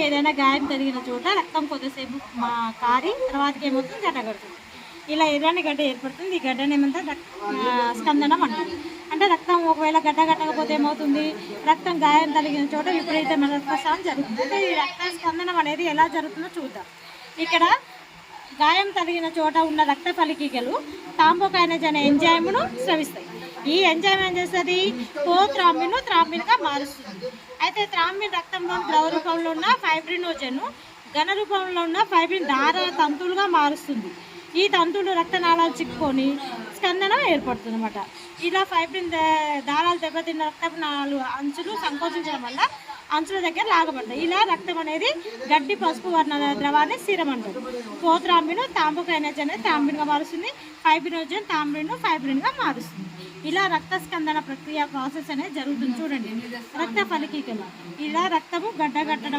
ఏదైనా గాయం జరిగిన చోట రక్తం కొద్దిసేపు కారి తర్వాతకి ఏమవుతుంది గడ్డ కడుతుంది. ఇలా ఎర్రని గడ్డ ఏర్పడుతుంది. ఈ గడ్డని ఏమంటే స్కందనం అంటారు. అంటే రక్తం ఒకవేళ గడ్డ కట్టకపోతే ఏమవుతుంది, రక్తం గాయం కలిగిన చోట విపరీతమైన రక్తస్రావం జరుగుతుంది. అంటే ఈ రక్త స్కందనం అనేది ఎలా జరుగుతుందో చూద్దాం. ఇక్కడ గాయం తగిలిన చోట ఉన్న రక్త ఫలికలు థ్రాంబోకైనేజ్ అనే ఎంజైమ్ను స్రవిస్తాయి. ఈ ఎంజైమ్ ఏం చేస్తుంది, థ్రాంబిన్ థ్రాంబిన్గా మారుస్తుంది. అయితే థ్రాంబిన్ రక్తంలో ద్రవ రూపంలో ఉన్న ఫైబ్రినోజన్ ఘన రూపంలో ఉన్న ఫైబ్రిన్ దార తంతువులుగా మారుస్తుంది. ఈ తంతువులు రక్తనాళాలు చిక్కుకొని స్కందనం ఏర్పడుతుంది అన్నమాట. ఇలా ఫైబ్రిన్ దారాలు దెబ్బతిన్న రక్తనాళాలు అంచులు సంకోచించడం వల్ల అంచుల దగ్గర లాగబడతాయి. ఇలా రక్తం అనేది గడ్డి పసుపు వర్ణ ద్రవాన్ని సీరం అంటారు. థ్రాంబిన్ థ్రాంబోకైనేజ్ అనేది థ్రాంబిన్గా మారుస్తుంది. ఫైబ్రినోజన్ ఫైబ్రిన్గా మారుస్తుంది. ఇలా రక్త స్కందన ప్రక్రియ ప్రాసెస్ అనేది జరుగుతుంది. చూడండి, రక్త ఫలికలు ఇలా రక్తము గడ్డ కట్టడం